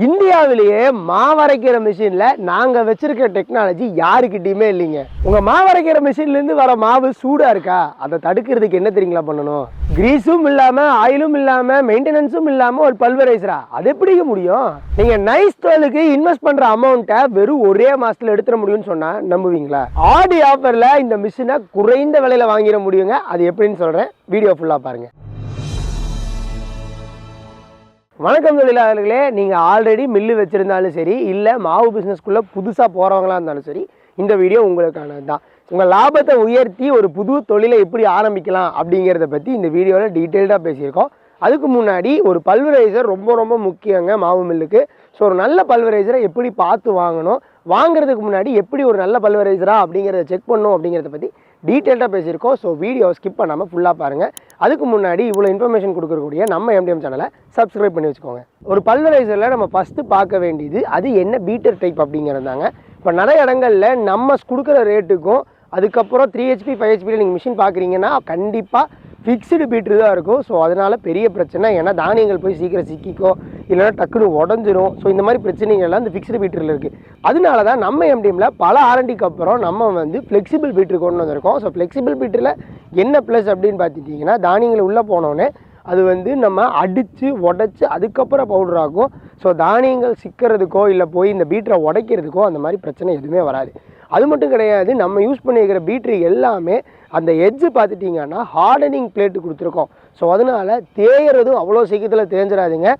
இந்தியாவிலேயே மாவரைக்கிற மிஷின்ல நாங்க வச்சிருக்க டெக்னாலஜி யாருக்கிட்டயுமே இல்லைங்க. உங்க மாவரைக்கிற மிஷின்ல இருந்து வர மாவு சூடா இருக்கா, அதை தடுக்கிறதுக்கு என்ன தெரியுங்களா பண்ணணும்? கிரீஸும் இல்லாம ஆயிலும் இல்லாம மெயின்டெனன்ஸும் இல்லாம ஒரு பல்வரைசரா அது எப்படி முடியும்? நீங்க நைஸ் 12க்கு இன்வெஸ்ட் பண்ற அமௌண்ட்டை வெறும் ஒரே மாசத்துல எடுத்துட முடியும்னு சொன்னா நம்புவீங்களா? ஆடி ஆஃபர்ல இந்த மிஷினை குறைந்த விலையில வாங்கிட முடியுங்க. அது எப்படின்னு சொல்றேன், வீடியோ ஃபுல்லா பாருங்க. வணக்கம் தொழிலாளர்களே, நீங்கள் ஆல்ரெடி மில்லு வச்சுருந்தாலும் சரி, இல்லை மாவு பிஸ்னஸ்க்குள்ளே புதுசாக போகிறவங்களா இருந்தாலும் சரி, இந்த வீடியோ உங்களுக்கானது தான். உங்கள் லாபத்தை உயர்த்தி ஒரு புது தொழிலை எப்படி ஆரம்பிக்கலாம் அப்படிங்கிறத பற்றி இந்த வீடியோவில் டீட்டெயில்டாக பேசியிருக்கோம். அதுக்கு முன்னாடி ஒரு பல்வரைசர் ரொம்ப முக்கியங்க மாவு மில்லுக்கு. ஸோ ஒரு நல்ல பல்வரைசரை எப்படி பார்த்து வாங்கணும், வாங்குறதுக்கு முன்னாடி எப்படி ஒரு நல்ல பல்வரைசரா அப்படிங்கிறத செக் பண்ணணும் அப்படிங்கிறத பற்றி டீட்டெயில்டாக பேசியிருக்கோம். ஸோ வீடியோவை ஸ்கிப் பண்ணாமல் ஃபுல்லாக பாருங்கள். அதுக்கு முன்னாடி இவ்வளோ இன்ஃபர்மேஷன் கொடுக்கக்கூடிய நம்ம எம்டிஎம் சேனலை சப்ஸ்கிரைப் பண்ணி வச்சுக்கோங்க. ஒரு பல்வரைசரில் நம்ம ஃபஸ்ட்டு பார்க்க வேண்டியது அது என்ன பீட்டர் டைப் அப்படிங்கிறதாங்க. இப்போ நிறைய இடங்களில் நம்ம கொடுக்குற ரேட்டுக்கும் அதுக்கப்புறம் 3HP 5HPயில் நீங்கள் மிஷின் பார்க்குறீங்கன்னா கண்டிப்பாக ஃபிக்ஸ்டு பீட்ரு தான் இருக்கும். ஸோ அதனால் பெரிய பிரச்சனை, ஏன்னா தானியங்கள் போய் சீக்கிரம் சிக்கிக்கோ இல்லைன்னா டக்குனு உடஞ்சிரும். ஸோ இந்த மாதிரி பிரச்சனைகள்லாம் இந்த ஃபிக்ஸ்டு பீட்டரில் இருக்குது. அதனால தான் நம்ம எம்டிஎம்மில் பல ஆர்என்டிக்கு அப்புறம் நம்ம வந்து ஃப்ளெக்சிபிள் பீட்ரு கொண்டு வந்திருக்கோம். ஸோ ஃப்ளெக்சிபிள் பீட்டரில் என்ன ப்ளஸ் அப்படின்னு பார்த்துட்டிங்கன்னா, தானியங்கள் உள்ளே போனோடனே அது வந்து நம்ம அடித்து உடச்சி அதுக்கப்புறம் பவுடர் ஆகும். ஸோ தானியங்கள் சிக்கிறதுக்கோ இல்லை போய் இந்த பீட்டரை உடைக்கிறதுக்கோ அந்த மாதிரி பிரச்சனை எதுவுமே வராது. அது மட்டும் கிடையாது, நம்ம யூஸ் பண்ணிக்கிற பீட்ரு எல்லாமே அந்த எட்ஜு பார்த்துட்டிங்கன்னா ஹார்டனிங் பிளேட்டு கொடுத்துருக்கோம். ஸோ அதனால் தேயறதும் அவ்வளோ சீக்கிரத்தில் தேஞ்சிடாதுங்க,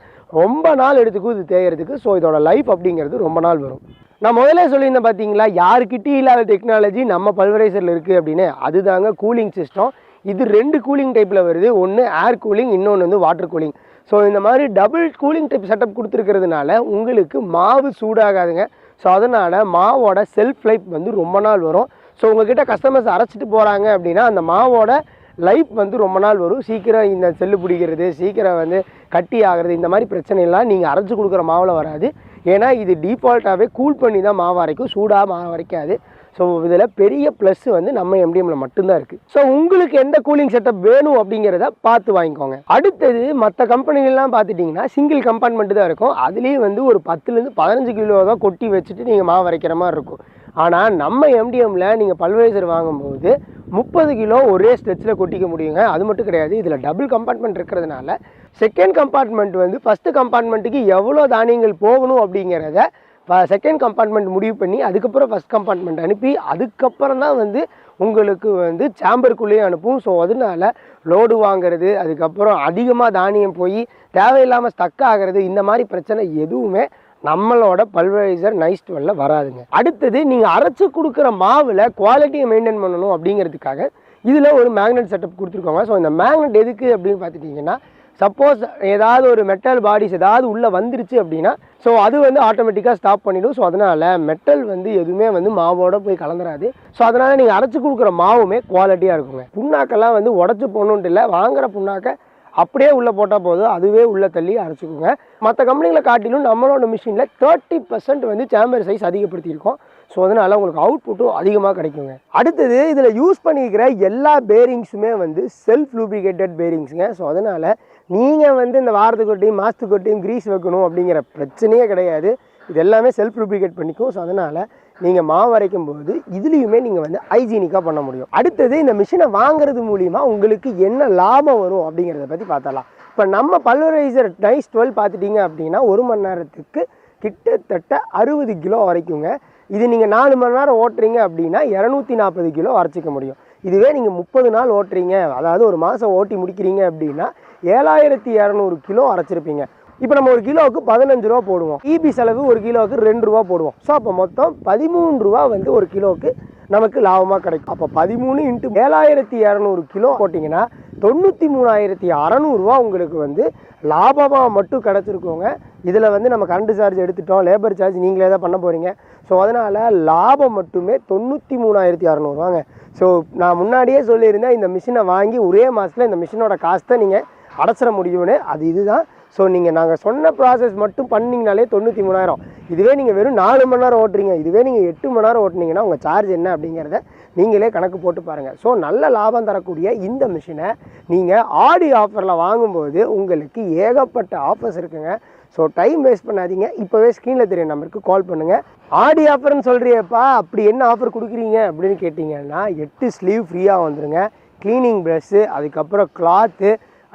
ரொம்ப நாள் எடுத்துக்கும் இது தேயறதுக்கு. ஸோ இதோட லைஃப் அப்படிங்கிறது ரொம்ப நாள் வரும். நான் முதல்ல சொல்லியிருந்தேன் பார்த்தீங்களா, யாருக்கிட்டே இல்லாத டெக்னாலஜி நம்ம பல்வரைசரில் இருக்குது அப்படின்னு. அதுதாங்க கூலிங் சிஸ்டம். இது 2 கூலிங் டைப்பில் வருது. ஒன்று ஏர் கூலிங், இன்னொன்று வந்து வாட்டர் கூலிங். ஸோ இந்த மாதிரி டபுள் கூலிங் டைப் செட்டப் கொடுத்துருக்கிறதுனால உங்களுக்கு மாவு சூடாகாதுங்க. ஸோ அதனால் மாவோட செல்ஃப் லைஃப் வந்து ரொம்ப நாள் வரும். ஸோ உங்கள்கிட்ட கஸ்டமர்ஸ் அரைச்சிட்டு போகிறாங்க அப்படின்னா அந்த மாவோட லைஃப் வந்து ரொம்ப நாள் வரும். சீக்கிரம் இந்த செல்லு பிடிக்கிறது, சீக்கிரம் வந்து கட்டி ஆகிறது, இந்த மாதிரி பிரச்சனைலாம் நீங்கள் அரைச்சி கொடுக்குற மாவில் வராது. ஏன்னா இது டிஃபால்ட்டாகவே கூல் பண்ணி தான் மாவு அரைக்கும், சூடாக மாவு அரைக்காது. ஸோ இதில் பெரிய ப்ளஸ் வந்து நம்ம எம்டிஎம்மில் மட்டும்தான் இருக்குது. ஸோ உங்களுக்கு எந்த கூலிங் செட்டப் வேணும் அப்படிங்கிறத பார்த்து வாங்கிக்கோங்க. அடுத்தது மற்ற கம்பெனிகள்லாம் பார்த்துட்டிங்கன்னா சிங்கிள் கம்பார்ட்மெண்ட்டு தான் இருக்கும். அதுலேயும் வந்து ஒரு 10லேருந்து 15 கிலோ தான் கொட்டி வச்சுட்டு நீங்கள் மாவு அரைக்கிற மாதிரி இருக்கும். ஆனால் நம்ம எம்டிஎம்மில் நீங்கள் பல்வரைசர் வாங்கும்போது 30 கிலோ ஒரே ஸ்ட்ரெச்சில் கொட்டிக்க முடியுங்க. அது மட்டும் கிடையாது, இதில் டபுள் கம்பார்ட்மெண்ட் இருக்கிறதுனால செகண்ட் கம்பார்ட்மெண்ட் வந்து ஃபஸ்ட்டு கம்பார்ட்மெண்ட்டுக்கு எவ்வளோ தானியங்கள் போகணும் அப்படிங்கிறத செகண்ட் கம்பார்ட்மெண்ட் முடிவு பண்ணி அதுக்கப்புறம் ஃபஸ்ட் கம்பார்ட்மெண்ட் அனுப்பி அதுக்கப்புறம் தான் வந்து உங்களுக்கு வந்து சேம்பருக்குள்ளேயே அனுப்பும். ஸோ அதனால லோடு வாங்கிறது, அதுக்கப்புறம் அதிகமாக தானியம் போய் தேவையில்லாமல் ஸ்டக் ஆகிறது, இந்த மாதிரி பிரச்சனை எதுவுமே நம்மளோட பல்வரைசர் நைஸ் 12ல வராதுங்க. அடுத்தது நீங்கள் அரைச்சி கொடுக்குற மாவில் குவாலிட்டியை மெயின்டைன் பண்ணணும் அப்படிங்கிறதுக்காக இதில் ஒரு மேக்னெட் செட்டப் கொடுத்துருக்கோங்க. ஸோ இந்த மேக்னெட் எதுக்கு அப்படின்னு பார்த்துட்டிங்கன்னா, சப்போஸ் ஏதாவது ஒரு மெட்டல் பாடிஸ் ஏதாவது உள்ளே வந்துருச்சு அப்படின்னா ஸோ அது வந்து ஆட்டோமேட்டிக்காக ஸ்டாப் பண்ணிவிடும். ஸோ அதனால் மெட்டல் வந்து எதுவுமே வந்து மாவோட போய் கலந்துராது. ஸோ அதனால் நீங்கள் அரைச்சி கொடுக்குற மாவுமே குவாலிட்டியாக இருக்குங்க. புண்ணாக்கெல்லாம் வந்து உடச்சி போகணுன்ட்டு இல்லை, வாங்குகிற புண்ணாக்கை அப்படியே உள்ளே போட்டால் போதும், அதுவே உள்ளே தள்ளி அரைச்சிக்கோங்க. மற்ற கம்பெனிகளை காட்டிலும் நம்மளோட மிஷினில் 30% வந்து சேம்பர் சைஸ் அதிகப்படுத்தியிருக்கோம். ஸோ அதனால் உங்களுக்கு அவுட்புட்டும் அதிகமாக கிடைக்குங்க. அடுத்தது இதில் யூஸ் பண்ணிக்கிற எல்லா பேரிங்ஸுமே வந்து செல்ஃப் லூப்ரிகேட்டட் பேரிங்ஸுங்க. ஸோ அதனால் நீங்கள் வந்து இந்த வாரத்துக்கு ஒரு டைம் மாதத்துக்கு ஒரு டைம் கிரீஸ் வைக்கணும் அப்படிங்கிற பிரச்சனையே கிடையாது. இது எல்லாமே செல்ஃப் லூப்ரிகேட் பண்ணிக்கும். ஸோ அதனால் நீங்கள் மாவு அரைக்கும் போது இதுலேயுமே நீங்கள் வந்து ஹைஜீனிக்காக பண்ண முடியும். அடுத்தது இந்த மிஷினை வாங்குறது மூலிமா உங்களுக்கு என்ன லாபம் வரும் அப்படிங்கிறத பற்றி பார்த்தலாம். இப்போ நம்ம பல்வரைசர் நைஸ் 12 பார்த்துட்டிங்க அப்படின்னா 1 மணி நேரத்துக்கு கிட்டத்தட்ட 60 கிலோ வரைக்குங்க. இது நீங்கள் 4 மணி நேரம் ஓட்டுறீங்க அப்படின்னா 240 கிலோ அரைச்சிக்க முடியும். இதுவே நீங்கள் 30 நாள் ஓட்டுறீங்க, அதாவது ஒரு மாதம் ஓட்டி முடிக்கிறீங்க அப்படின்னா 7200 கிலோ அரைச்சிருப்பீங்க. இப்போ நம்ம ஒரு கிலோவுக்கு 15 ரூபா போடுவோம், ஈபி செலவு ஒரு கிலோவுக்கு 2 ரூபா போடுவோம். ஸோ அப்போ மொத்தம் 13 ரூபா வந்து ஒரு கிலோவுக்கு நமக்கு லாபமாக கிடைக்கும். அப்போ 13 × 7200 கிலோ போட்டிங்கன்னா 93,600 ரூபா உங்களுக்கு வந்து லாபமாக மட்டும் கிடச்சிருக்கோங்க. இதில் வந்து நம்ம கரண்ட் சார்ஜ் எடுத்துட்டோம், லேபர் சார்ஜ் நீங்களே தான் பண்ண போகிறீங்க. ஸோ அதனால் லாபம் மட்டுமே 93,600 ரூபாங்க. ஸோ நான் முன்னாடியே சொல்லியிருந்தேன், இந்த மிஷினை வாங்கி ஒரே மாதத்தில் இந்த மிஷினோட காஸ்ட்டை நீங்கள் அடைச்சிட முடியும்னு. அது இதுதான். ஸோ நீங்கள் நாங்கள் சொன்ன ப்ராசஸ் மட்டும் பண்ணிங்கனாலே 93,000. இதுவே நீங்கள் வெறும் 4 மணி நேரம் ஓட்டுறீங்க, இதுவே நீங்கள் 8 மணி நேரம் ஓட்டினீங்கன்னா உங்கள் சார்ஜ் என்ன அப்படிங்கிறத நீங்களே கணக்கு போட்டு பாருங்கள். ஸோ நல்ல லாபம் தரக்கூடிய இந்த மிஷினை நீங்கள் ஆடி ஆஃபரில் வாங்கும்போது உங்களுக்கு ஏகப்பட்ட ஆஃபர்ஸ் இருக்குங்க. ஸோ டைம் வேஸ்ட் பண்ணாதீங்க, இப்போவே ஸ்க்ரீனில் தெரிய நம்பருக்கு கால் பண்ணுங்கள். ஆடி ஆஃபர்னு சொல்கிறியப்பா, அப்படி என்ன ஆஃபர் கொடுக்குறீங்க அப்படின்னு கேட்டிங்கன்னா 8 ஸ்லீவ் ஃப்ரீயாக வந்துடுங்க, க்ளீனிங் ப்ரஷ்ஷு, அதுக்கப்புறம் கிளாத்து,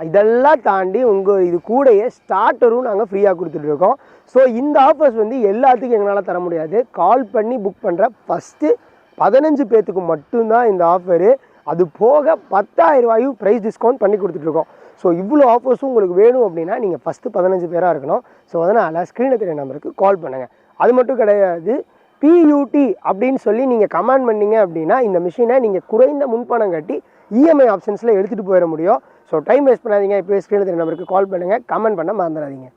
இதெல்லாம் தாண்டி உங்கள் இது கூடயே ஸ்டார்டரும் நாங்கள் ஃப்ரீயாக கொடுத்துட்ருக்கோம். ஸோ இந்த ஆஃபர்ஸ் வந்து எல்லாத்துக்கும் எங்களால் தர முடியாது. கால் பண்ணி புக் பண்ணுற ஃபஸ்ட்டு 15 பேர்த்துக்கு மட்டும்தான் இந்த ஆஃபரு. அது போக 10,000 ரூபாயும் ப்ரைஸ் டிஸ்கவுண்ட் பண்ணி கொடுத்துட்ருக்கோம். ஸோ இவ்வளோ ஆஃபர்ஸும் உங்களுக்கு வேணும் அப்படின்னா நீங்கள் ஃபஸ்ட்டு 15 பேராக இருக்கணும். ஸோ அதனால் ஸ்க்ரீனில் தெரிய நம்பருக்கு கால் பண்ணுங்கள். அது மட்டும் கிடையாது, PUT அப்படின்னு சொல்லி நீங்கள் கமெண்ட் பண்ணிங்க அப்படின்னா இந்த மிஷினை நீங்கள் குறைந்த முன்பணம் கட்டி EMI ஆப்ஷன்ஸில் எடுத்துகிட்டு போயிட முடியும். ஸோ டைம் வேஸ்ட் பண்ணாதீங்க, இப்போ ஸ்க்ரீனில் தெரிய நம்பருக்கு கால் பண்ணுங்கள், கமெண்ட் பண்ண மறந்துடாதீங்க.